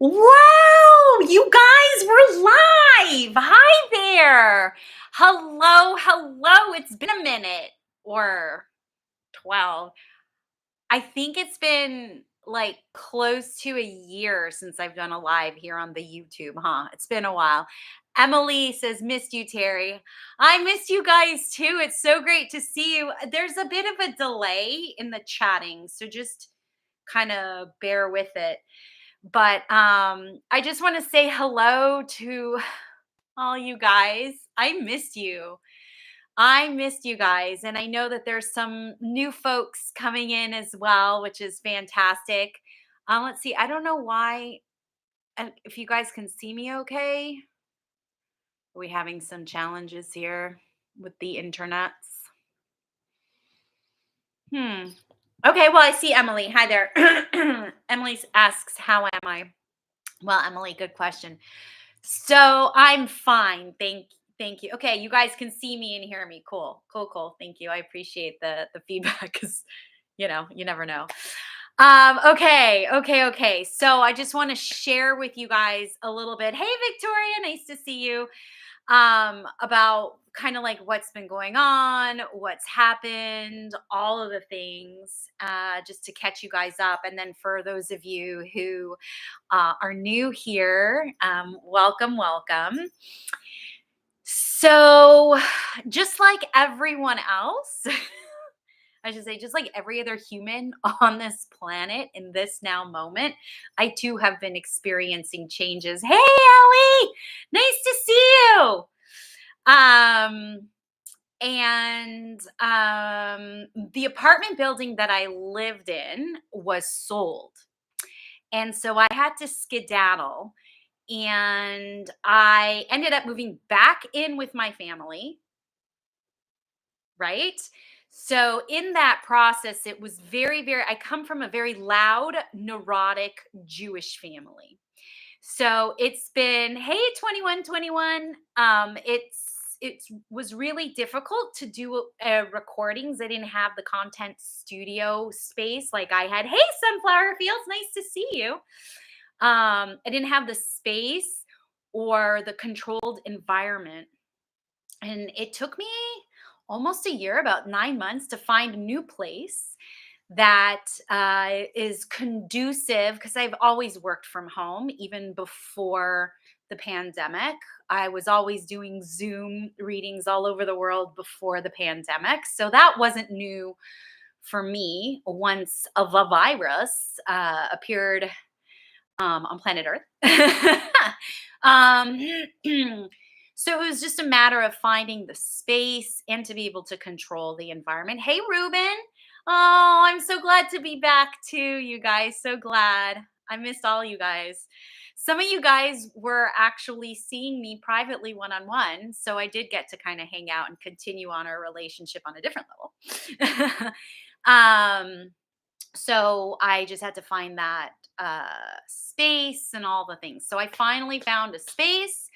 Wow, you guys were live. Hi there. Hello, hello. It's been a minute or 12. I think it's been like close to a year since I've done a live here on the YouTube, huh? It's been a while. Emily says, missed you, Terry. I missed you guys too. It's so great to see you. There's a bit of a delay in the chatting, so just kind of bear with it. But I just want to say hello to all you guys. I missed you. I missed you guys. And I know that there's some new folks coming in as well, which is fantastic. Let's see. I don't know why, and if you guys can see me okay. Are we having some challenges here with the internets? Hmm. Okay, well, I see Emily. Hi there. Emily asks, how am I? Well, Emily, good question. So I'm fine. Thank you. Okay, you guys can see me and hear me. Cool. Cool, cool. Thank you. I appreciate the feedback cuz you never know. Okay. So I just want to share with you guys a little bit. Hey Victoria, nice to see you. About kind of like what's been going on, what's happened, all of the things, just to catch you guys up. And then for those of you who are new here, welcome. So, just like everyone else, I should say, just like every other human on this planet in this now moment, I too have been experiencing changes. Hey, Ellie, nice to see you. Um, and the apartment building that I lived in was sold. And so I had to skedaddle and I ended up moving back in with my family, right? So in that process, it was I come from a very loud, neurotic Jewish family. So it's been, hey, 2121. It was really difficult to do recordings. I didn't have the content studio space like I had. Hey, Sunflower Fields, nice to see you. I didn't have the space or the controlled environment. And it took me almost a year, about 9 months, to find a new place that is conducive because I've always worked from home, even before the pandemic. I was always doing Zoom readings all over the world before the pandemic. So that wasn't new for me once a virus appeared on planet Earth. um, so it was just a matter of finding the space and to be able to control the environment. Hey, Ruben. Oh, I'm so glad to be back too, you guys. So glad. I missed all you guys. Some of you guys were actually seeing me privately one on one. So I did get to kind of hang out and continue on our relationship on a different level. um, so I just had to find that space and all the things. So I finally found a space,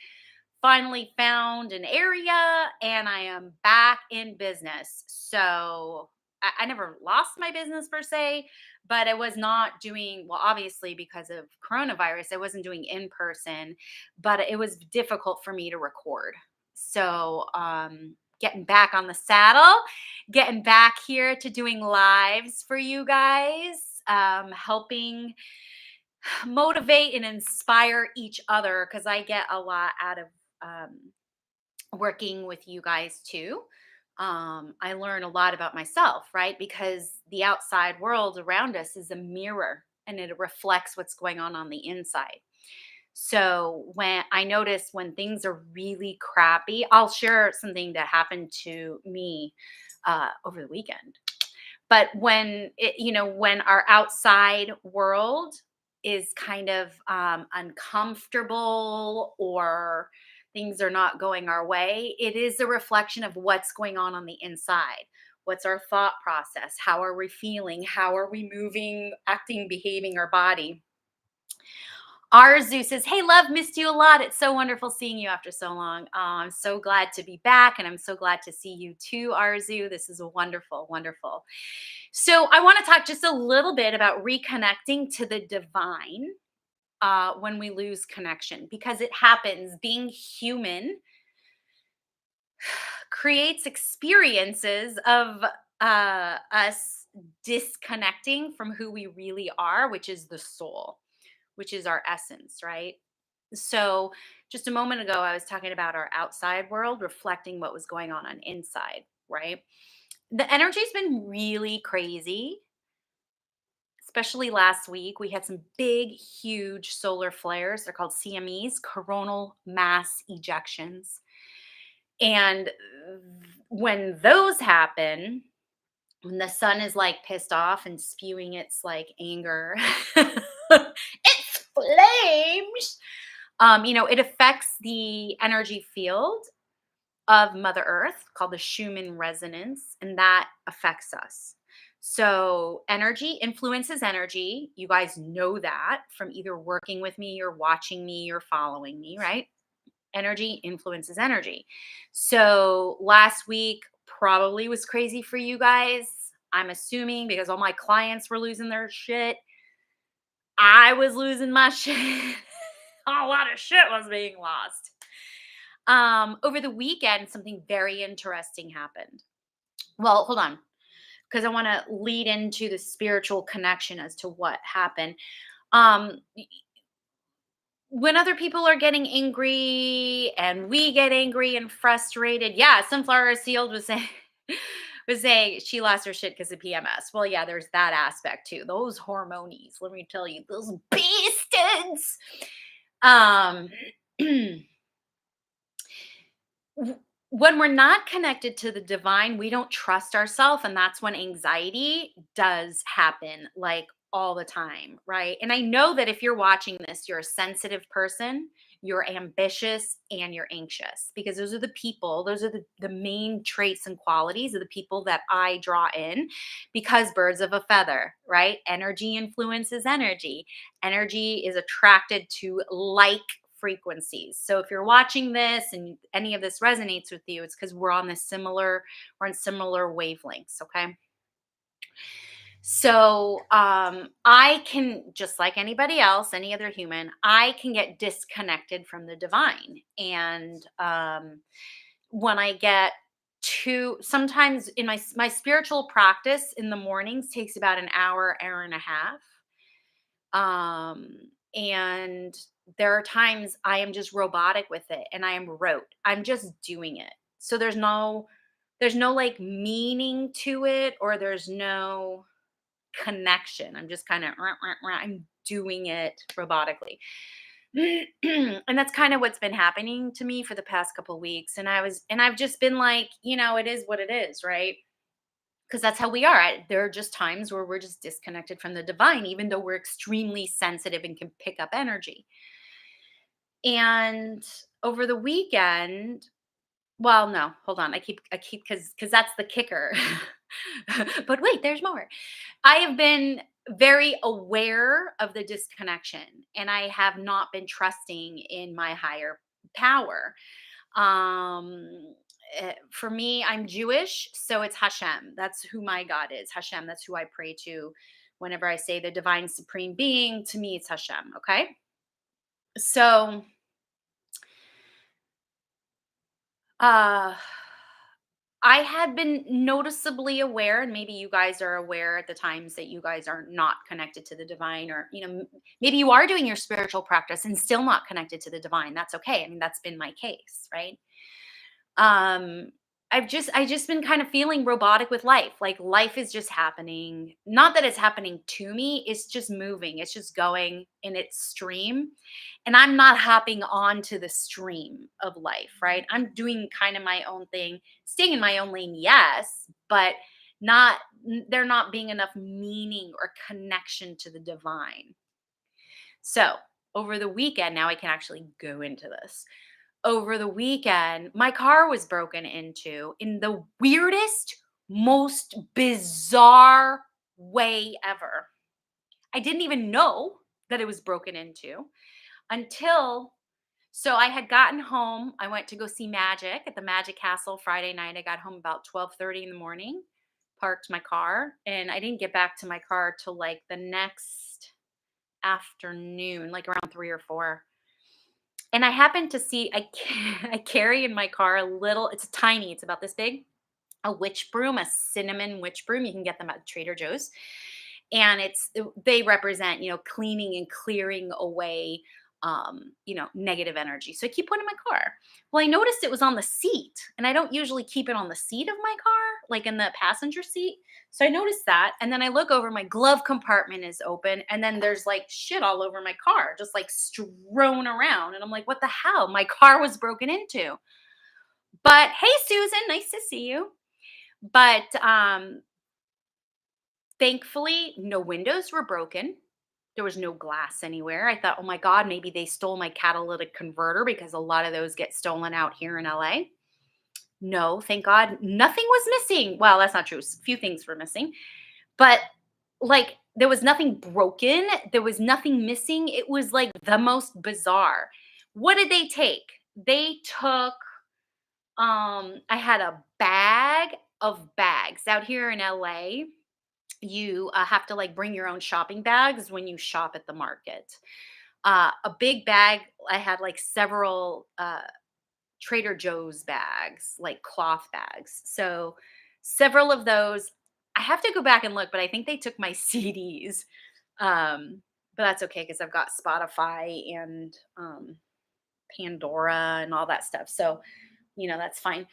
finally found an area, and I am back in business. So I never lost my business per se, but I was not doing, well, obviously because of coronavirus, I wasn't doing in person, but it was difficult for me to record. So, getting back on the saddle, getting back here to doing lives for you guys, helping motivate and inspire each other because I get a lot out of um, working with you guys too. I learn a lot about myself, right? Because the outside world around us is a mirror and it reflects what's going on the inside. So when I notice when things are really crappy, I'll share something that happened to me over the weekend. But when our outside world is kind of uncomfortable or things are not going our way, it is a reflection of what's going on the inside. What's our thought process? How are we feeling? How are we moving, acting, behaving our body? Arzu says, hey, love, missed you a lot. It's so wonderful seeing you after so long. I'm so glad to be back, and I'm so glad to see you too, Arzu. This is wonderful, wonderful. So, I want to talk just a little bit about reconnecting to the divine. when we lose connection, because it happens. Being human creates experiences of us disconnecting from who we really are, which is the soul, which is our essence, right? So, just a moment ago, I was talking about our outside world reflecting what was going on inside, right? The energy's been really crazy, especially last week. We had some big, huge solar flares. They're called CMEs, coronal mass ejections. And when those happen, when the sun is like pissed off and spewing its like anger, its flames, it affects the energy field of Mother Earth called the Schumann resonance, and that affects us. So, energy influences energy. You guys know that from either working with me, or watching me, or following me, right? Energy influences energy. So, last week probably was crazy for you guys. I'm assuming because all my clients were losing their shit. I was losing my shit. A lot of shit was being lost. Over the weekend, something very interesting happened. Well, hold on, because I want to lead into the spiritual connection as to what happened. Y- when other people are getting angry and we get angry and frustrated, yeah, Sunflower Sealed was saying was saying she lost her shit because of PMS. Well, yeah, there's that aspect too. Those hormonies, let me tell you, those beasts. Um w- when we're not connected to the divine, we don't trust ourselves. And that's when anxiety does happen, like all the time. Right. And I know that if you're watching this, you're a sensitive person, you're ambitious, and you're anxious, because those are the people, those are the main traits and qualities of the people that I draw in, because birds of a feather, right? Energy influences energy. Energy is attracted to like frequencies. So if you're watching this and any of this resonates with you, it's because we're on similar wavelengths. Okay. So I can, just like anybody else, any other human, I can get disconnected from the divine. And when I get to, sometimes in my spiritual practice in the mornings takes about an hour and a half. And there are times I am just robotic with it and I am rote. I'm just doing it. So there's no like meaning to it, or there's no connection. I'm just kind of I'm doing it robotically. And that's kind of what's been happening to me for the past couple weeks. And I've just been like, it is what it is, right? Because that's how we are. There are just times where we're just disconnected from the divine, even though we're extremely sensitive and can pick up energy. And over the weekend, well, no, hold on. I keep, because that's the kicker. But wait, there's more. I have been very aware of the disconnection, and I have not been trusting in my higher power. For me, I'm Jewish, so it's Hashem. That's who my God is. Hashem. That's who I pray to. Whenever I say the divine supreme being, to me, it's Hashem. Okay. So, uh, I had been noticeably aware, and maybe you guys are aware at the times that you guys are not connected to the divine, or maybe you are doing your spiritual practice and still not connected to the divine. That's okay. I mean, that's been my case, right? um I just been kind of feeling robotic with life. Like life is just happening, not that it's happening to me, it's just moving, it's just going in its stream, and I'm not hopping on to the stream of life, right? I'm doing kind of my own thing, staying in my own lane, yes, but not there not being enough meaning or connection to the divine. So over the weekend, now I can actually go into this. Over the weekend, my car was broken into in the weirdest, most bizarre way ever. I didn't even know that it was broken into until, so I had gotten home. I went to go see Magic at the Magic Castle Friday night. I got home about 12:30 in the morning, parked my car, and I didn't get back to my car till like the next afternoon, like around 3 or 4. And I happened to see I carry in my car a little, it's tiny, it's about this big, a witch broom, a cinnamon witch broom. You can get them at Trader Joe's. And they represent, cleaning and clearing away negative energy. So I keep one in my car. Well, I noticed it was on the seat, and I don't usually keep it on the seat of my car, like in the passenger seat. So I noticed that, and then I look over, my glove compartment is open, and then there's like shit all over my car, just like strewn around. And I'm like, what the hell? My car was broken into. But hey, Susan, nice to see you. But thankfully, no windows were broken. There was no glass anywhere. I thought, oh my God, maybe they stole my catalytic converter because a lot of those get stolen out here in LA. No, thank God, nothing was missing. Well, that's not true. A few things were missing, but like there was nothing broken. There was nothing missing. It was like the most bizarre. What did they take? They took, I had a bag of bags out here in LA. You have to like bring your own shopping bags when you shop at the market. A big bag. I had like several Trader Joe's bags, like cloth bags. So several of those. I have to go back and look, but I think they took my CDs. But that's okay because I've got Spotify and Pandora and all that stuff. So that's fine.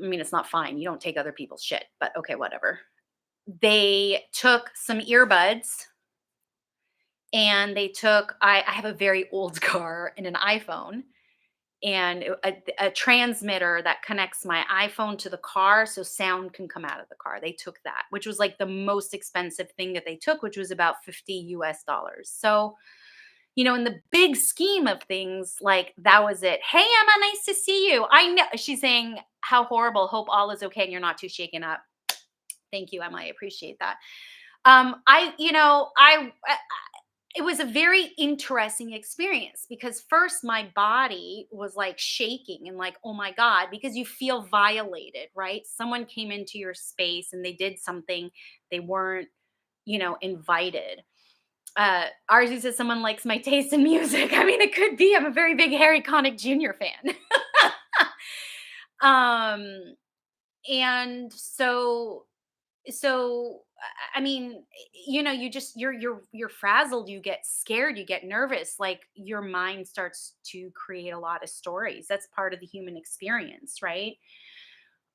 I mean, it's not fine. You don't take other people's shit, but okay, whatever. They took some earbuds, and they took, I have a very old car and an iPhone, and a transmitter that connects my iPhone to the car so sound can come out of the car. They took that, which was like the most expensive thing that they took, which was about 50 US dollars. So, in the big scheme of things, like that was it. Hey, Emma, nice to see you. I know she's saying, how horrible. Hope all is okay and you're not too shaken up. Thank you, Emma. I appreciate that. I, you know, I it was a very interesting experience because first my body was like shaking and like, oh my God, because you feel violated, right? Someone came into your space and they did something they weren't, invited. Arzu says someone likes my taste in music. I mean, it could be. I'm a very big Harry Connick Jr. fan. um, and so I mean, you're frazzled, you get scared, you get nervous, like your mind starts to create a lot of stories. That's part of the human experience, right?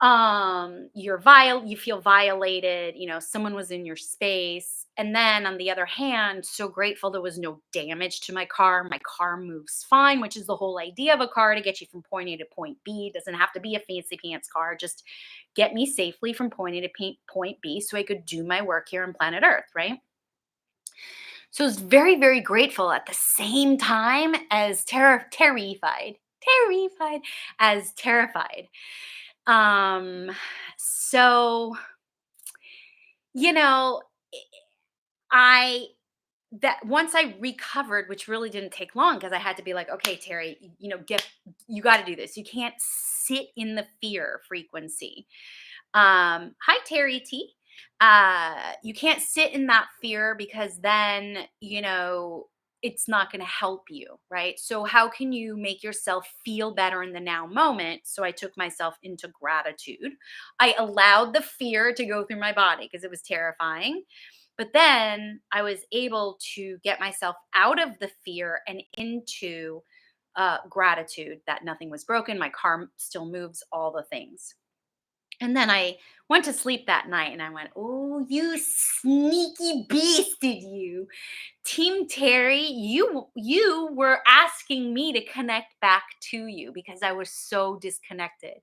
You feel violated, someone was in your space. And then on the other hand, so grateful there was no damage to my car. My car moves fine, which is the whole idea of a car, to get you from point A to point B. It doesn't have to be a fancy pants car, just get me safely from point A to point B so I could do my work here on planet Earth, right? So I was very, very grateful at the same time as terrified as terrified. Um, so, you know, I that once I recovered, which really didn't take long because I had to be like, okay, Terry, you got to do this. You can't sit in the fear frequency. Hi, Terry T. You can't sit in that fear because then, it's not going to help you, right? So, how can you make yourself feel better in the now moment? So, I took myself into gratitude. I allowed the fear to go through my body because it was terrifying. But then I was able to get myself out of the fear and into gratitude that nothing was broken. My car still moves, all the things. And then I went to sleep that night and I went, oh, you sneaky beast, did you? Team Terry, you were asking me to connect back to you because I was so disconnected.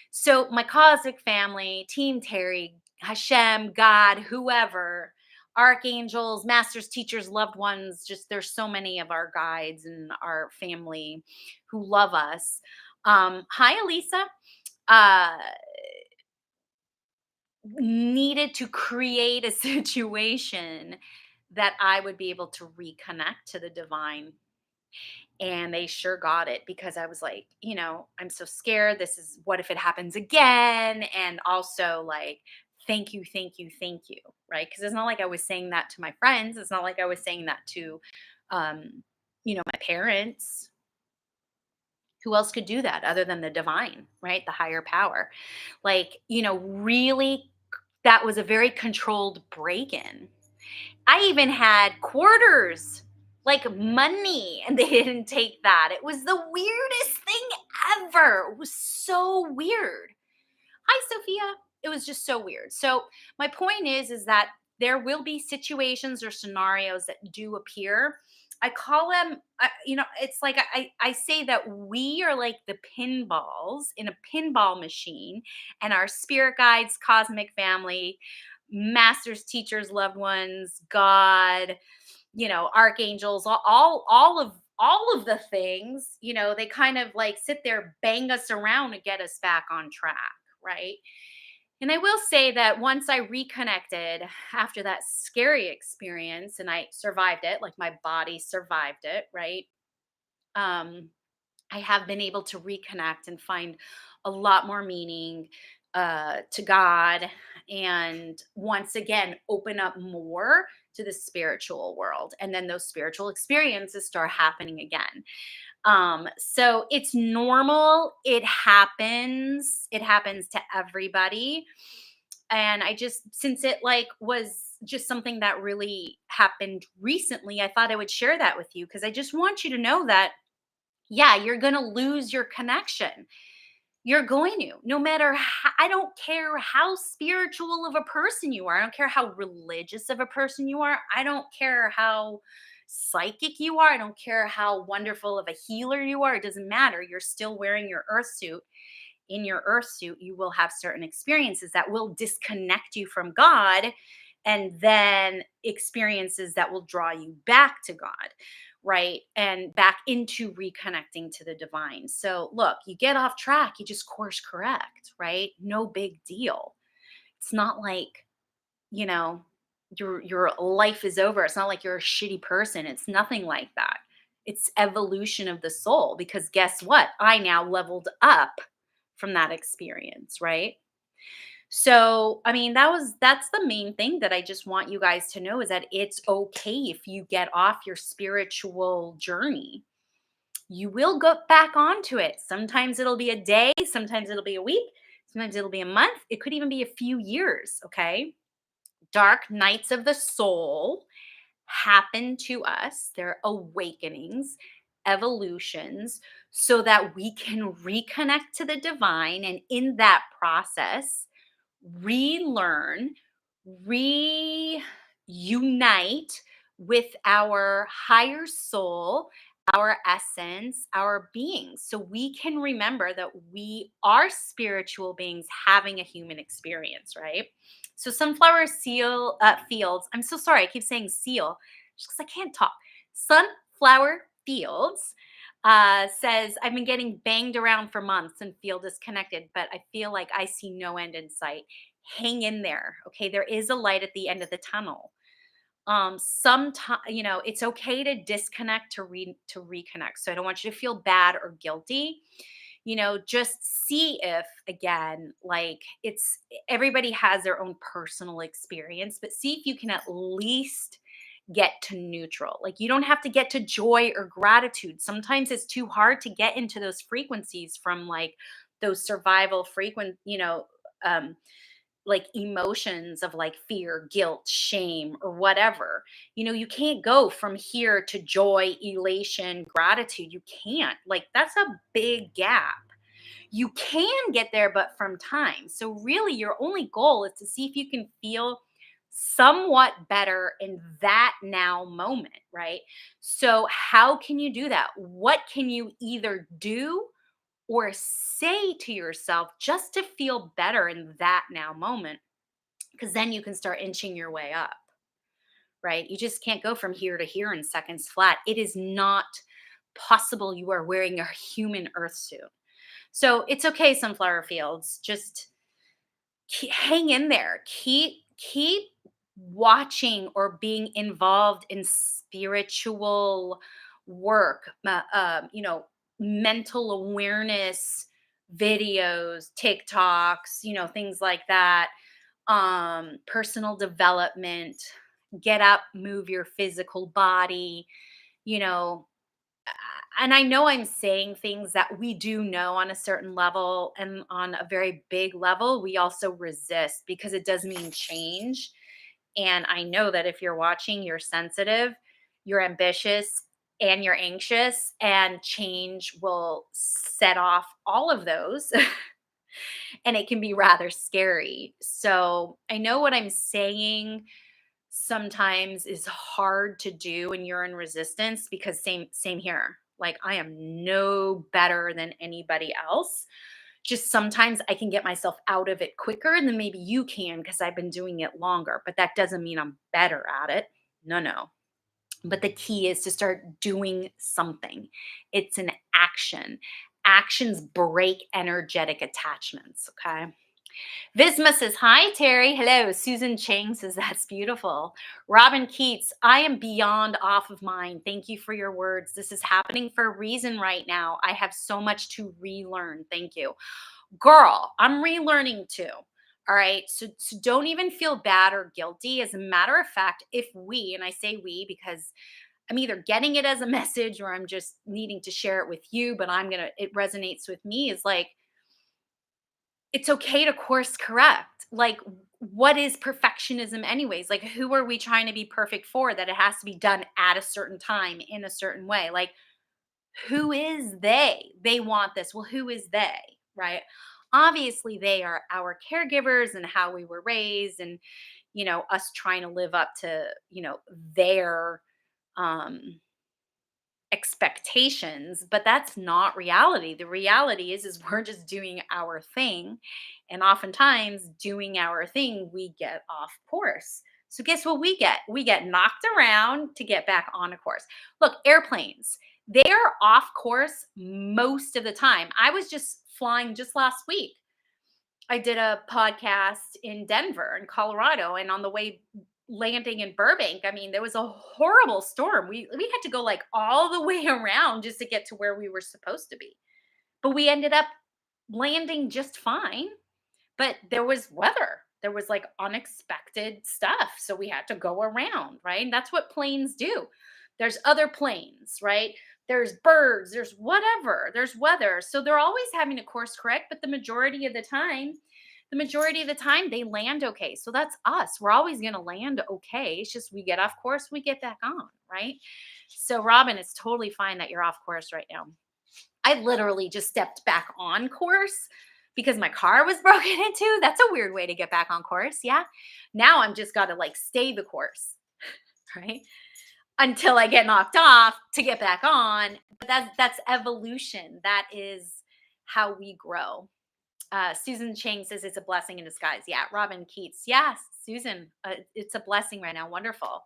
So my cosmic family, Team Terry, Hashem, God, whoever, archangels, masters, teachers, loved ones, just there's so many of our guides and our family who love us. Hi, Elisa. Uh, Needed to create a situation that I would be able to reconnect to the divine. And they sure got it because I was like, I'm so scared. This is what if it happens again? And also like thank you, thank you, thank you, right? Because it's not like I was saying that to my friends. It's not like I was saying that to, um, my parents. Who else could do that other than the divine, right? The higher power. Like, really, that was a very controlled break in. I even had quarters, like money, and they didn't take that. It was the weirdest thing ever. It was so weird. Hi, Sophia. It was just so weird. So my point is that there will be situations or scenarios that do appear. I call them, it's like I say that we are like the pinballs in a pinball machine, and our spirit guides, cosmic family, masters, teachers, loved ones, God, archangels, all of the things, they kind of like sit there, bang us around to get us back on track, right? And I will say that once I reconnected after that scary experience and I survived it, like my body survived it, right? Um, I have been able to reconnect and find a lot more meaning to God, and once again open up more to the spiritual world. And then those spiritual experiences start happening again. So it's normal. It happens to everybody. And I just, since it like was just something that really happened recently, I thought I would share that with you because I just want you to know that, yeah, you're going to lose your connection. You're going to, no matter how, I don't care how spiritual of a person you are. I don't care how religious of a person you are. I don't care how psychic you are. I don't care how wonderful of a healer you are. It doesn't matter. You're still wearing your earth suit. In your earth suit, you will have certain experiences that will disconnect you from God, and then experiences that will draw you back to God, right? And back into reconnecting to the divine. So, look, you get off track, you just course correct, right? No big deal. It's not like, you know, your life is over. It's not like you're a shitty person. It's nothing like that. It's evolution of the soul because guess what? I now leveled up from that experience, right? So, I mean, that's the main thing that I just want you guys to know is that it's okay if you get off your spiritual journey. You will go back onto it. Sometimes it'll be a day, sometimes it'll be a week, sometimes it'll be a month, it could even be a few years, okay? Dark nights of the soul happen to us. They're awakenings, evolutions, so that we can reconnect to the divine. And in that process, relearn, reunite with our higher soul, our essence, our beings. So we can remember that we are spiritual beings having a human experience, right? So sunflower fields, I'm so sorry, I keep saying seal just because I can't talk. Sunflower fields says, I've been getting banged around for months and feel disconnected, but I feel like I see no end in sight. Hang in there. Okay. There is a light at the end of the tunnel. Sometimes, it's okay to disconnect to reconnect. So I don't want you to feel bad or guilty. Just see if, again, like, it's everybody has their own personal experience, but see if you can at least get to neutral. Like, you don't have to get to joy or gratitude. Sometimes it's too hard to get into those frequencies from like those survival um like emotions of like fear, guilt, shame, or whatever. You can't go from here to joy, elation, gratitude. You can't. Like, that's a big gap. You can get there, but from time. So, really, your only goal is to see if you can feel somewhat better in that now moment, right? So, how can you do that? What can you either do or say to yourself just to feel better in that now moment? Because then you can start inching your way up, right? You just can't go from here to here in seconds flat. It is not possible. You are wearing a human earth suit. So it's okay, sunflower fields. Just hang in there. Keep watching or being involved in spiritual work, mental awareness videos, TikToks, things like that. personal development, get up, move your physical body, you know, and I know I'm saying things that we do know on a certain level, and on a very big level, we also resist because it does mean change. And I know that if you're watching, you're sensitive, you're ambitious, and you're anxious, and change will set off all of those. And it can be rather scary. So I know what I'm saying sometimes is hard to do when you're in resistance, because same here. Like, I am no better than anybody else. Just sometimes I can get myself out of it quicker than maybe you can because I've been doing it longer, but that doesn't mean I'm better at it. No, no. But the key is to start doing something. It's an action. Actions break energetic attachments, okay? Visma says, "Hi, Terry." Hello. Susan Chang says, "That's beautiful." Robin Keats, "I am beyond off of mine. Thank you for your words. This is happening for a reason right now. I have so much to relearn. Thank you." Girl, I'm relearning too. All right. So don't even feel bad or guilty. As a matter of fact, if we, and I say we because I'm either getting it as a message or I'm just needing to share it with you, but it resonates with me, is like, it's okay to course correct. Like, what is perfectionism, anyways? Like, who are we trying to be perfect for, that it has to be done at a certain time in a certain way? Like, who is they? They want this. Well, who is they? Right? Obviously, they are our caregivers and how we were raised, and, us trying to live up to, their um expectations, but that's not reality. The reality is we're just doing our thing, and oftentimes doing our thing we get off course. So guess what we get? We get knocked around to get back on a course. Look, airplanes, they're off course most of the time. I was just flying just last week. I did a podcast in Denver in Colorado, and on the way landing in Burbank, I mean, there was a horrible storm. We had to go like all the way around just to get to where we were supposed to be. But we ended up landing just fine, but there was weather. There was like unexpected stuff. So we had to go around, right? And that's what planes do. There's other planes, right? There's birds, there's whatever, there's weather. So they're always having to course correct, but the majority of the time they land okay. So that's us. We're always going to land okay. It's just we get off course, we get back on, right? So Robin, it's totally fine that you're off course right now. I literally just stepped back on course because my car was broken into. That's a weird way to get back on course. Yeah. Now I'm just got to like stay the course, right? Until I get knocked off to get back on. But that's evolution. That is how we grow. Susan Chang says it's a blessing in disguise. Yeah. Robin Keats. Yes, Susan, it's a blessing right now. Wonderful.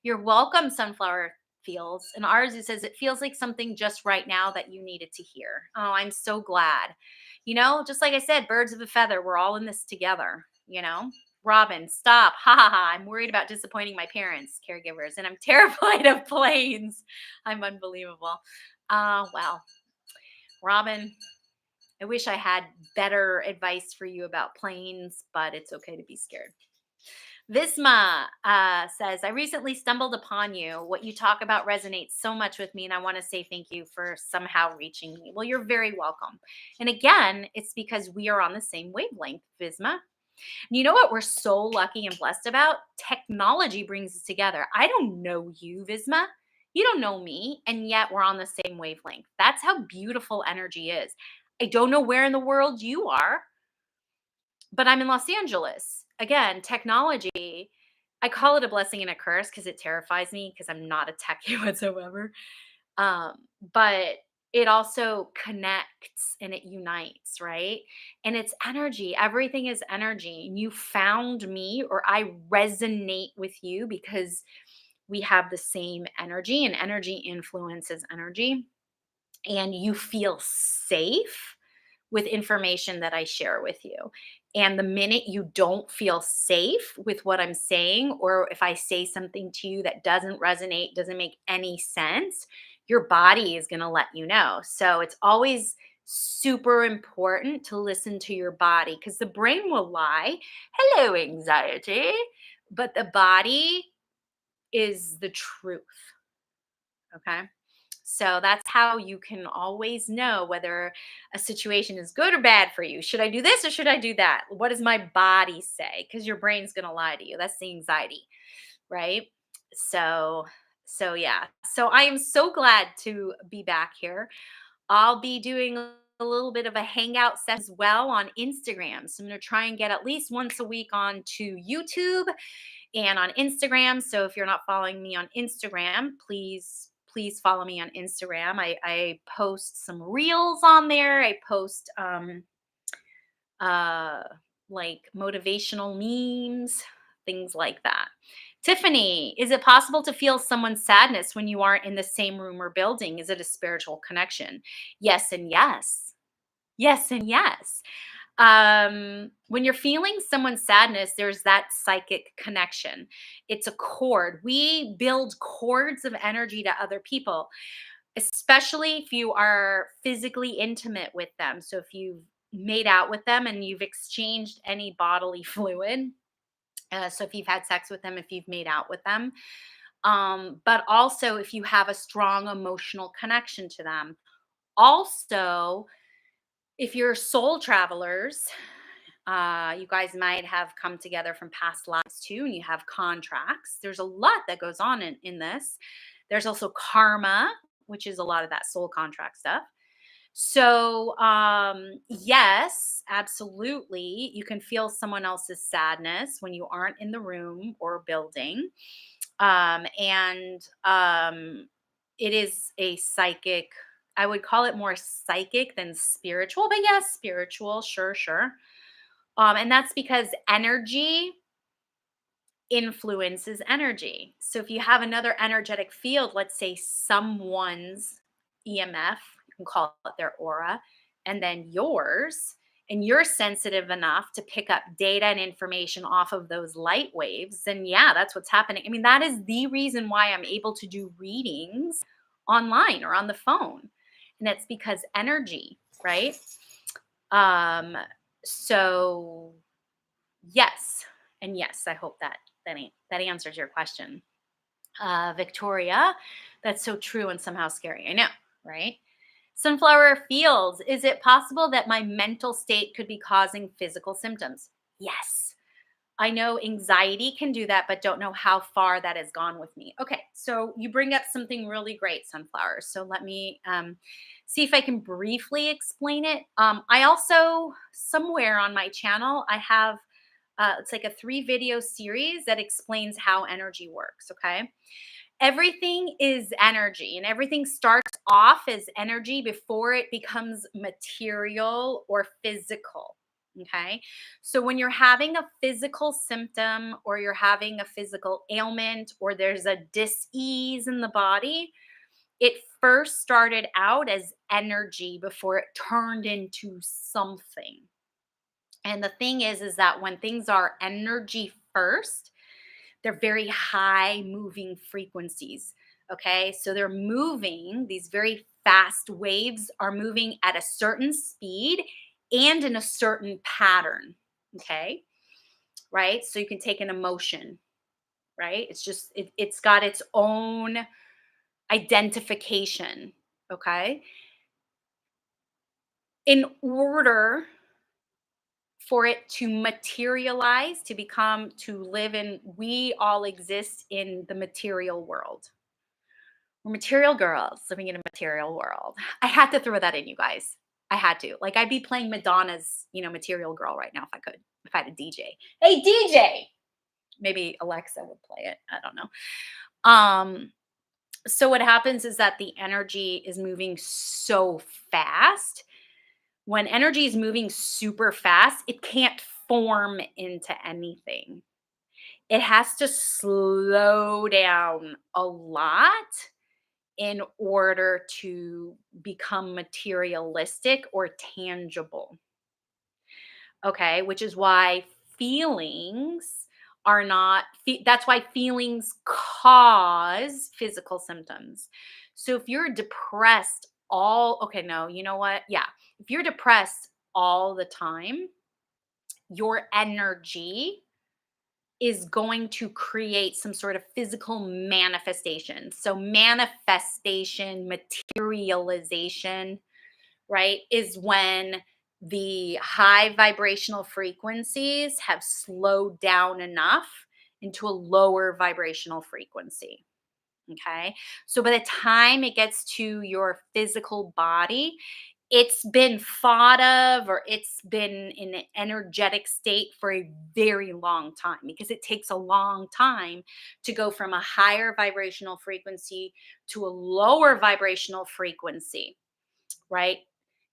You're welcome, Sunflower Fields. And ours, it says, "It feels like something just right now that you needed to hear." Oh, I'm so glad. Just like I said, birds of a feather, we're all in this together. Robin, stop. Ha ha ha. I'm worried about disappointing my parents, caregivers, and I'm terrified of planes. I'm unbelievable. Well, Robin, I wish I had better advice for you about planes, but it's okay to be scared. Visma says, "I recently stumbled upon you. What you talk about resonates so much with me, and I want to say thank you for somehow reaching me." Well, you're very welcome. And again, it's because we are on the same wavelength, Visma. And you know what we're so lucky and blessed about? Technology brings us together. I don't know you, Visma. You don't know me, and yet we're on the same wavelength. That's how beautiful energy is. I don't know where in the world you are, but I'm in Los Angeles. Again, technology, I call it a blessing and a curse because it terrifies me because I'm not a techie whatsoever. Um, but it also connects and it unites, right? And it's energy. Everything is energy. And you found me, or I resonate with you because we have the same energy, and energy influences energy. And you feel safe with information that I share with you. And the minute you don't feel safe with what I'm saying, or if I say something to you that doesn't resonate, doesn't make any sense, your body is going to let you know. So it's always super important to listen to your body because the brain will lie. Hello, anxiety. But the body is the truth. Okay. So that's how you can always know whether a situation is good or bad for you. Should I do this or should I do that? What does my body say? Because your brain's going to lie to you. That's the anxiety, right? So, so yeah. So I am so glad to be back here. I'll be doing a little bit of a hangout session as well on Instagram. So I'm going to try and get at least once a week onto YouTube and on Instagram. So if you're not following me on Instagram, please follow me on Instagram. I post some reels on there. I post uh like motivational memes, things like that. Tiffany, is it possible to feel someone's sadness when you aren't in the same room or building? Is it a spiritual connection? Yes and yes. Yes and yes. When you're feeling someone's sadness, there's that psychic connection. It's a cord. We build cords of energy to other people, especially if you are physically intimate with them. So if you've made out with them and you've exchanged any bodily fluid, so if you've had sex with them, if you've made out with them, but also if you have a strong emotional connection to them. Also, if you're soul travelers, you guys might have come together from past lives too, and you have contracts. There's a lot that goes on in this. There's also karma, which is a lot of that soul contract stuff. So, yes, absolutely. You can feel someone else's sadness when you aren't in the room or building. And it is a psychic, I would call it more psychic than spiritual, but yes, spiritual, sure, sure. And that's because energy influences energy. So if you have another energetic field, let's say someone's EMF, you can call it their aura, and then yours, and you're sensitive enough to pick up data and information off of those light waves, then yeah, that's what's happening. I mean, that is the reason why I'm able to do readings online or on the phone. And it's because energy, right? Um, so yes, and yes, I hope that answers your question. Victoria, that's so true and somehow scary. I know, right? Sunflower Fields, is it possible that my mental state could be causing physical symptoms? Yes. I know anxiety can do that, but don't know how far that has gone with me. Okay, so you bring up something really great, Sunflower. So let me see if I can briefly explain it. I also, somewhere on my channel, I have it's like a 3 video series that explains how energy works. Okay. Everything is energy and everything starts off as energy before it becomes material or physical. Okay. So when you're having a physical symptom or you're having a physical ailment or there's a dis-ease in the body, it first started out as energy before it turned into something. And the thing is that when things are energy first, they're very high moving frequencies. Okay. So they're moving, these very fast waves are moving at a certain speed and in a certain pattern. Okay. Right. So you can take an emotion, right? It's just, it's got its own identification. Okay. In order for it to materialize, to become, to live in, we all exist in the material world. We're material girls living in a material world. I had to throw that in, you guys. I had to. Like, I'd be playing Madonna's, Material Girl right now if I could, if I had a DJ. Hey, DJ! Maybe Alexa would play it. I don't know. So what happens is that the energy is moving so fast. When energy is moving super fast, it can't form into anything. It has to slow down a lot in order to become materialistic or tangible. Okay, which is why feelings are not, that's why feelings cause physical symptoms. So if you're depressed okay, no, you know what? Yeah. If you're depressed all the time, your energy is going to create some sort of physical manifestation. So, manifestation, materialization, right, is when the high vibrational frequencies have slowed down enough into a lower vibrational frequency. Okay. So by the time it gets to your physical body, it's been thought of or it's been in an energetic state for a very long time because it takes a long time to go from a higher vibrational frequency to a lower vibrational frequency, right?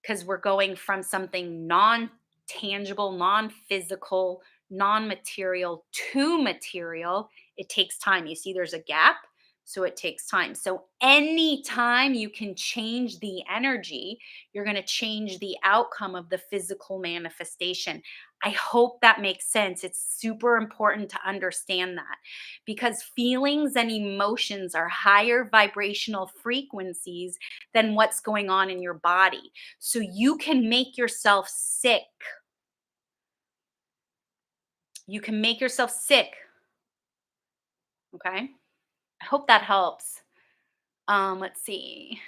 Because we're going from something non tangible, non physical, non material to material. It takes time. You see, there's a gap. So it takes time. So anytime you can change the energy, you're going to change the outcome of the physical manifestation. I hope that makes sense. It's super important to understand that because feelings and emotions are higher vibrational frequencies than what's going on in your body. So you can make yourself sick. You can make yourself sick. Okay. I hope that helps. Let's see.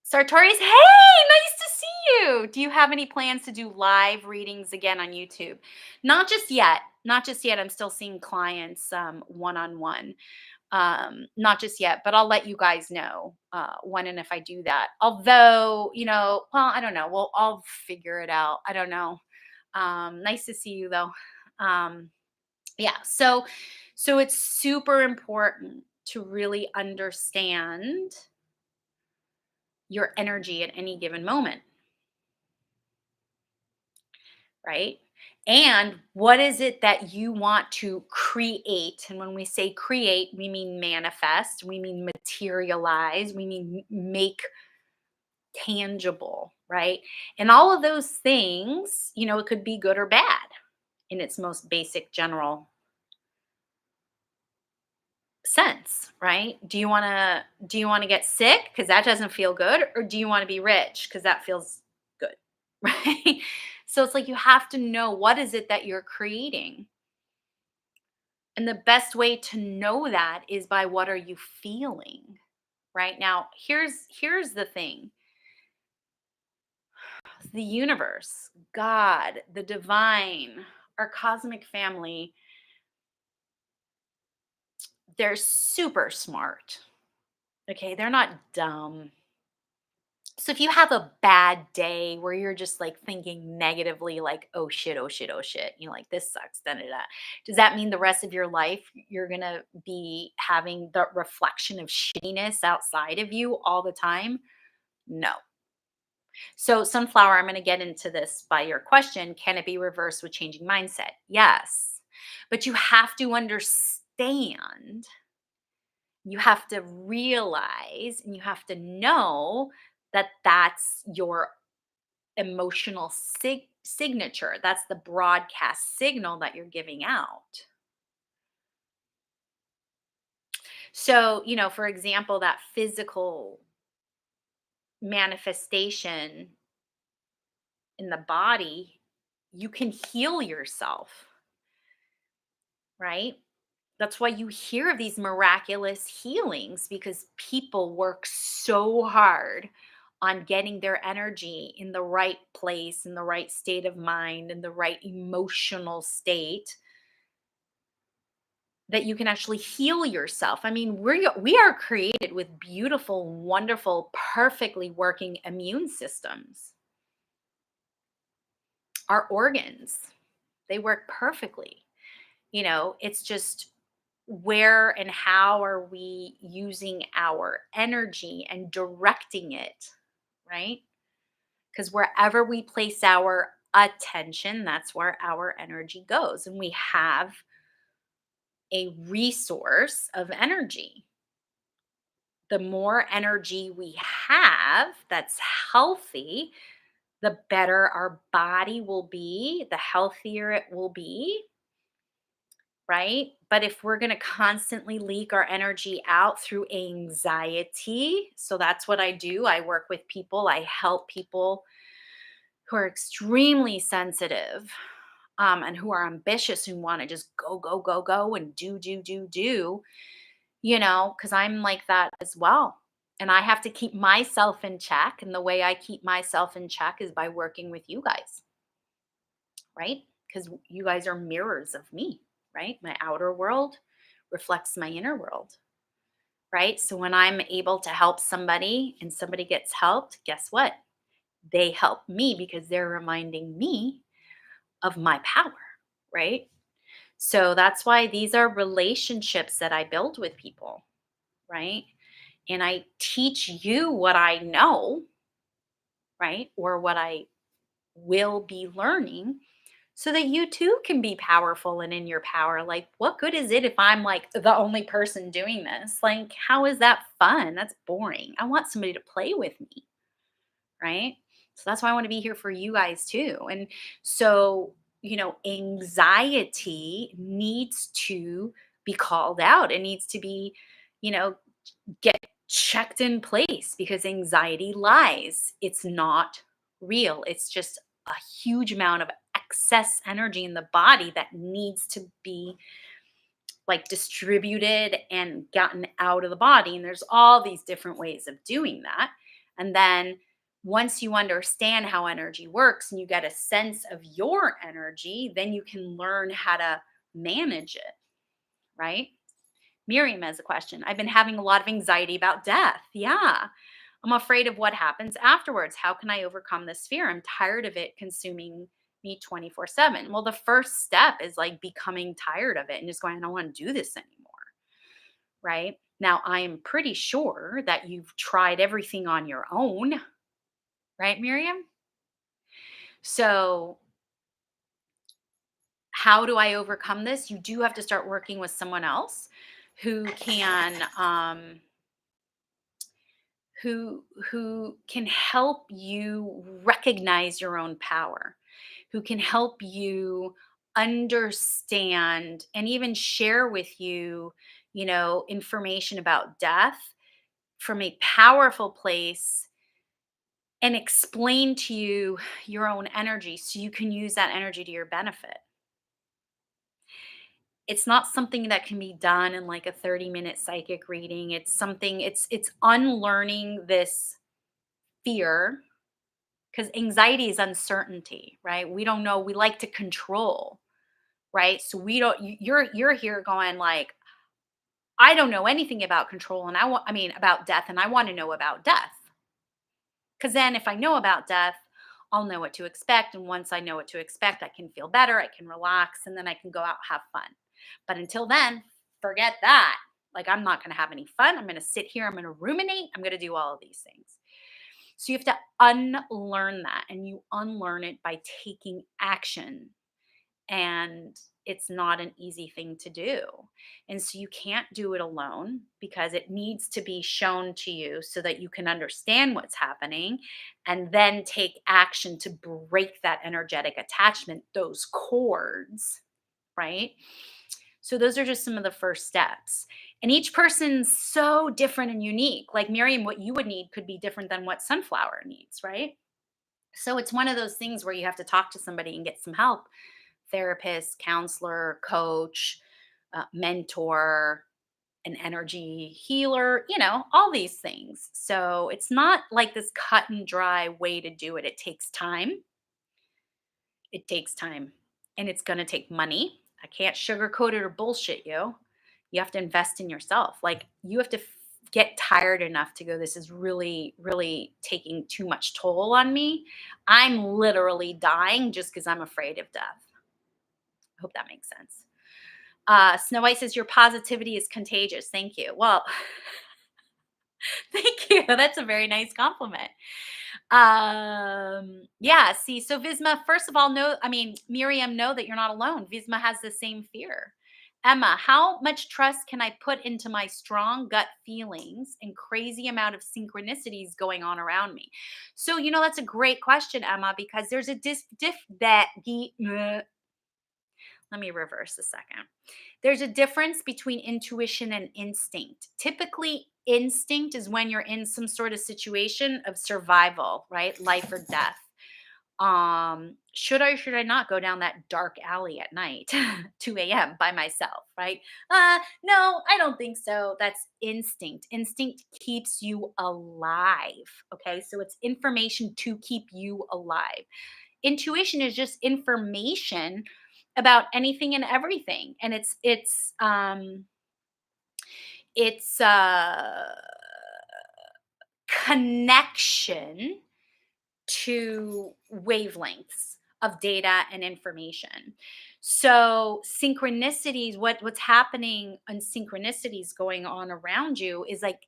Sartori's, hey, nice to see you. Do you have any plans to do live readings again on YouTube? Not just yet. Not just yet. I'm still seeing clients one on one. Not just yet, but I'll let you guys know when and if I do that. Although, well, I don't know. Well, I'll figure it out. I don't know. Nice to see you though. Um, yeah. So it's super important to really understand your energy at any given moment, right? And what is it that you want to create? And when we say create, we mean manifest, we mean materialize, we mean make tangible, right? And all of those things, it could be good or bad in its most basic general sense, right? Do you want to get sick because that doesn't feel good, or do you want to be rich because that feels good? Right? So it's like you have to know what is it that you're creating. And the best way to know that is by what are you feeling? Right? Now, here's the thing. The universe, God, the divine, our cosmic family, they're super smart. Okay? They're not dumb. So if you have a bad day where you're just like thinking negatively, like, oh shit, oh shit, oh shit, like this sucks, da da da. Does that mean the rest of your life you're gonna be having the reflection of shittiness outside of you all the time? No. So sunflower, I'm gonna get into this by your question. Can it be reversed with changing mindset? Yes. But you have to understand, you have to realize, and you have to know that that's your emotional signature. That's the broadcast signal that you're giving out. So, for example, that physical manifestation in the body, you can heal yourself, right? That's why you hear of these miraculous healings because people work so hard on getting their energy in the right place, in the right state of mind, in the right emotional state, that you can actually heal yourself. I mean, we are created with beautiful, wonderful, perfectly working immune systems. Our organs, they work perfectly. It's just where and how are we using our energy and directing it, right? Because wherever we place our attention, that's where our energy goes. And we have a resource of energy. The more energy we have that's healthy, the better our body will be, the healthier it will be. right? But if we're going to constantly leak our energy out through anxiety, so that's what I do. I work with people, I help people who are extremely sensitive, and who are ambitious, who want to just go, go, go, go and do, because I'm like that as well. And I have to keep myself in check. And the way I keep myself in check is by working with you guys, right? Because you guys are mirrors of me, right? My outer world reflects my inner world, right? So when I'm able to help somebody and somebody gets helped, guess what? They help me because they're reminding me of my power, right? So that's why these are relationships that I build with people, right? And I teach you what I know, right? Or what I will be learning so that you too can be powerful and in your power. Like, what good is it if I'm like the only person doing this? Like, how is that fun? That's boring. I want somebody to play with me, right? So that's why I want to be here for you guys too. And so, anxiety needs to be called out. It needs to be, you know, get checked in place because anxiety lies. It's not real. It's just a huge amount of excess energy in the body that needs to be like distributed and gotten out of the body. And there's all these different ways of doing that. And then once you understand how energy works and you get a sense of your energy, then you can learn how to manage it, right? Miriam has a question. I've been having a lot of anxiety about death. Yeah. I'm afraid of what happens afterwards. How can I overcome this fear? I'm tired of it consuming me 24/7. Well, the first step is like becoming tired of it and just going, I don't want to do this anymore. Right. Now, I am pretty sure that you've tried everything on your own. Right, Miriam? So, how do I overcome this? You do have to start working with someone else who can who can help you recognize your own power, who can help you understand and even share with you, information about death from a powerful place and explain to you your own energy so you can use that energy to your benefit. It's not something that can be done in like a 30-minute psychic reading. It's unlearning this fear, because anxiety is uncertainty, right? We don't know. We like to control, right? So we don't. You're here going like, I don't know anything about control, and about death, and I want to know about death, because then if I know about death, I'll know what to expect, and once I know what to expect, I can feel better, I can relax, and then I can go out and have fun. But until then, forget that. Like, I'm not going to have any fun. I'm going to sit here. I'm going to ruminate. I'm going to do all of these things. So you have to unlearn that, and you unlearn it by taking action. And it's not an easy thing to do. And so you can't do it alone because it needs to be shown to you so that you can understand what's happening and then take action to break that energetic attachment, those cords, right? So those are just some of the first steps. And each person's so different and unique. Like Miriam, what you would need could be different than what Sunflower needs, right? So it's one of those things where you have to talk to somebody and get some help: therapist, counselor, coach, mentor, an energy healer, all these things. So it's not like this cut and dry way to do it. It takes time. It takes time and it's going to take money. I can't sugarcoat it or bullshit you. You have to invest in yourself. Like, you have to get tired enough to go, this is really, really taking too much toll on me. I'm literally dying just because I'm afraid of death. I hope that makes sense. Snow White says, your positivity is contagious. Thank you. Well, thank you. That's a very nice compliment. Yeah, see, so Visma, first of all, Miriam, know that you're not alone. Visma has the same fear. Emma, how much trust can I put into my strong gut feelings and crazy amount of synchronicities going on around me? So, that's a great question, Emma, because there's a Let me reverse a second. There's a difference between intuition and instinct. Typically, instinct is when you're in some sort of situation of survival, right? Life or death. Should I or should I not go down that dark alley at night, 2 a.m. by myself, right? No, I don't think so. That's instinct. Instinct keeps you alive. Okay. So it's information to keep you alive. Intuition is just information about anything and everything. And it's connection to wavelengths of data and information. So synchronicities, what's happening on synchronicities going on around you is like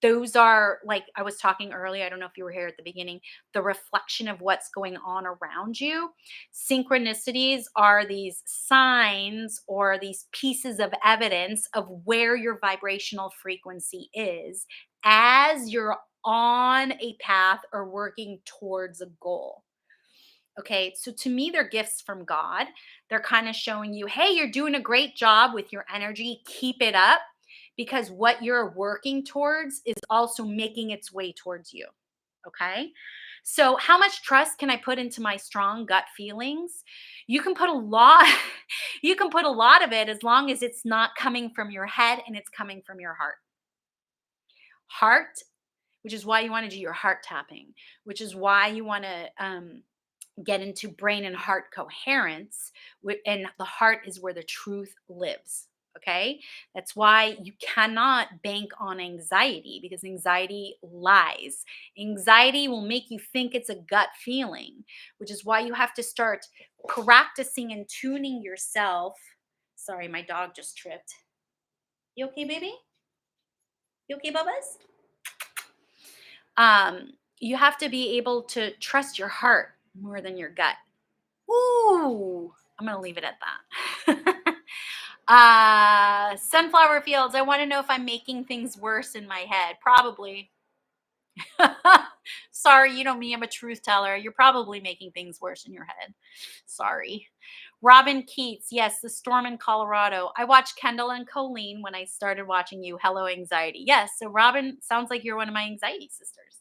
those are like I was talking earlier, I don't know if you were here at the beginning, the reflection of what's going on around you. Synchronicities are these signs or these pieces of evidence of where your vibrational frequency is as you're on a path or working towards a goal. Okay, so to me, they're gifts from God. They're kind of showing you, hey, you're doing a great job with your energy. Keep it up because what you're working towards is also making its way towards you. Okay. So, how much trust can I put into my strong gut feelings? You can put a lot, you can put a lot of it as long as it's not coming from your head and it's coming from your heart. Heart, which is why you want to do your heart tapping, which is why you want to get into brain and heart coherence. And the heart is where the truth lives. Okay. That's why you cannot bank on anxiety because anxiety lies. Anxiety will make you think it's a gut feeling, which is why you have to start practicing and tuning yourself. Sorry, my dog just tripped. You okay, baby? You okay, Bubba's? You have to be able to trust your heart more than your gut. Ooh, I'm gonna leave it at that. Sunflower fields. I want to know if I'm making things worse in my head. Probably. Sorry, you know me. I'm a truth teller. You're probably making things worse in your head. Sorry. Robin Keats. Yes, the storm in Colorado. I watched Kendall and Colleen when I started watching you. Hello, anxiety. Yes. So, Robin, sounds like you're one of my anxiety sisters.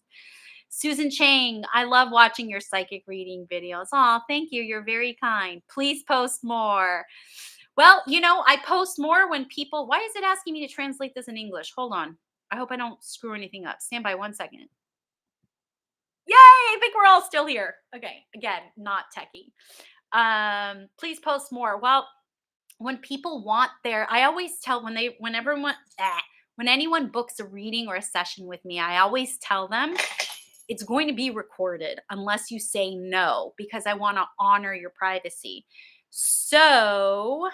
Susan Chang, I love watching your psychic reading videos. Oh, thank you. You're very kind. Please post more. Well, I post more when people. Why is it asking me to translate this in English? Hold on. I hope I don't screw anything up. Stand by 1 second. Yay! I think we're all still here. Okay. Again, not techie. Please post more. Well, when people want I always tell when everyone, when anyone books a reading or a session with me, I always tell them it's going to be recorded unless you say no, because I want to honor your privacy. So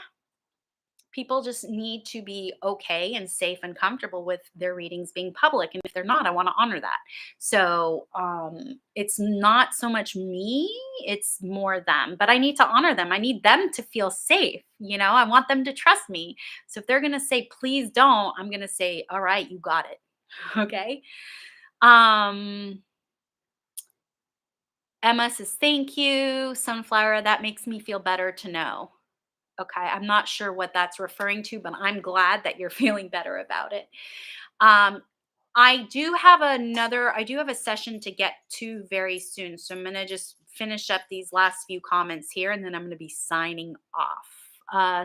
people just need to be okay and safe and comfortable with their readings being public. And if they're not, I want to honor that. So it's not so much me, it's more them. But I need to honor them. I need them to feel safe. I want them to trust me. So if they're going to say, please don't, I'm going to say, all right, you got it. Okay. Emma says, thank you. Sunflower, that makes me feel better to know. Okay, I'm not sure what that's referring to, but I'm glad that you're feeling better about it. Um, I do have a session to get to very soon. So I'm going to just finish up these last few comments here and then I'm going to be signing off.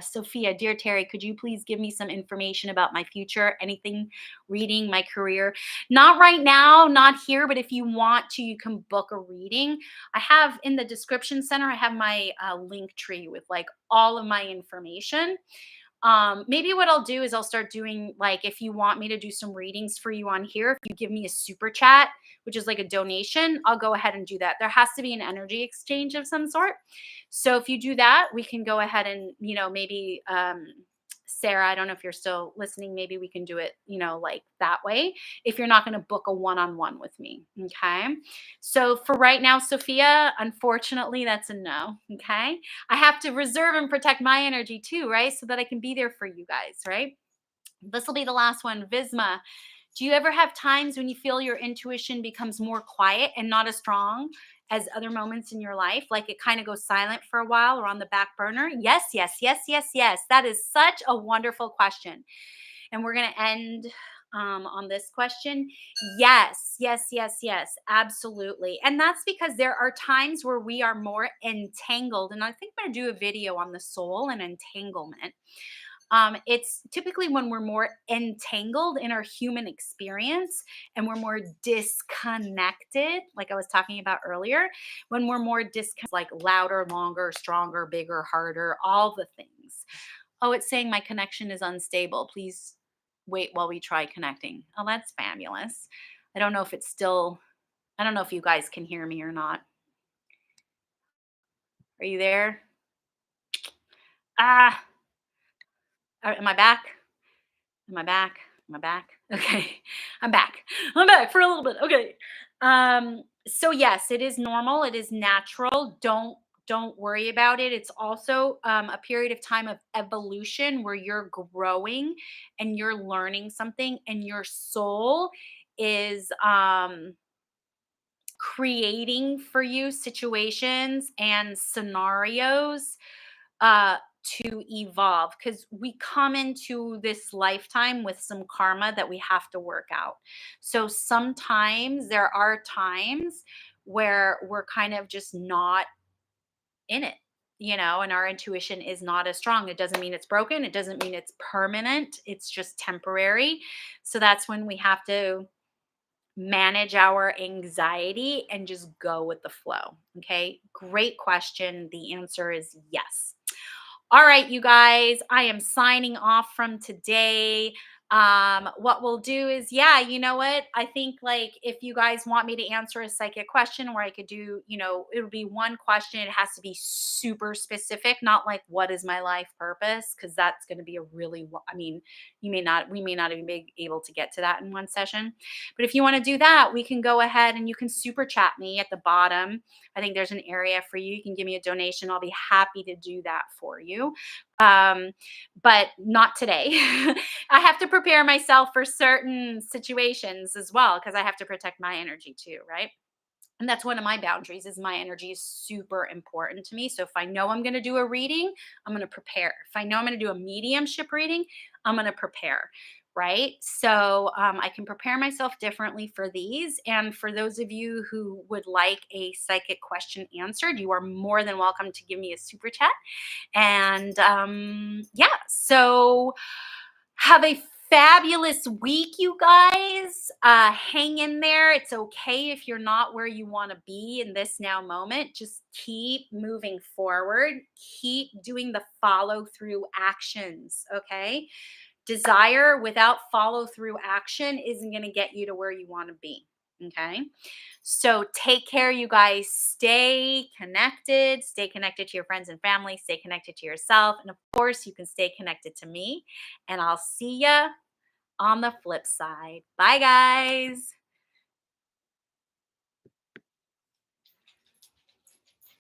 Sophia, dear Terrie, could you please give me some information about my future? Anything reading, my career? Not right now, not here, but if you want to, you can book a reading. I have in the description center, I have my link tree with like all of my information. Maybe what I'll do is I'll start doing, like, if you want me to do some readings for you on here, if you give me a super chat, which is like a donation, I'll go ahead and do that. There has to be an energy exchange of some sort. So if you do that, we can go ahead and, maybe Sarah, I don't know if you're still listening, maybe we can do it, like that way, if you're not going to book a one-on-one with me. Okay. So for right now, Sophia, unfortunately, that's a no. Okay. I have to reserve and protect my energy too, right? So that I can be there for you guys, right? This will be the last one. Visma, Do you ever have times when you feel your intuition becomes more quiet and not as strong as other moments in your life? Like it kind of goes silent for a while or on the back burner? Yes, yes, yes, yes, yes. That is such a wonderful question. And we're going to end on this question. Yes, yes, yes, yes, absolutely. And that's because there are times where we are more entangled. And I think I'm going to do a video on the soul and entanglement. It's typically when we're more entangled in our human experience and we're more disconnected, like I was talking about earlier, when we're more disconnected, like louder, longer, stronger, bigger, harder, all the things. Oh, it's saying my connection is unstable. Please wait while we try connecting. Oh, that's fabulous. I don't know if it's still, I don't know if you guys can hear me or not. Are you there? Ah, am I back? Am I back? Am I back? Okay. I'm back. I'm back for a little bit. Okay. So yes, it is normal. It is natural. Don't worry about it. It's also a period of time of evolution where you're growing and you're learning something and your soul is creating for you situations and scenarios to evolve because we come into this lifetime with some karma that we have to work out. So sometimes there are times where we're kind of just not in it, and our intuition is not as strong. It doesn't mean it's broken, it doesn't mean it's permanent, it's just temporary. So that's when we have to manage our anxiety and just go with the flow. Okay, great question. The answer is yes. All right, you guys, I am signing off from today. What we'll do is, yeah, you know what? I think like if you guys want me to answer a psychic question where I could do, it'll be one question. It has to be super specific, not like what is my life purpose? Because that's going to be a really, I mean, we may not even be able to get to that in one session. But if you want to do that, we can go ahead and you can super chat me at the bottom. I think there's an area for you. You can give me a donation. I'll be happy to do that for you. Um, but not today. I have to prepare myself for certain situations as well because I have to protect my energy too, right? And that's one of my boundaries is my energy is super important to me. So if I know I'm going to do a reading, I'm going to prepare. If I know I'm going to do a mediumship reading, I'm going to prepare. Right. So I can prepare myself differently for these. And for those of you who would like a psychic question answered, you are more than welcome to give me a super chat. And yeah, so have a fabulous week, you guys. Hang in there. It's okay if you're not where you want to be in this now moment. Just keep moving forward. Keep doing the follow through actions. Okay. Desire without follow through action isn't going to get you to where you want to be. Okay. So take care, you guys. Stay connected. Stay connected to your friends and family. Stay connected to yourself. And of course, you can stay connected to me. And I'll see ya on the flip side. Bye, guys.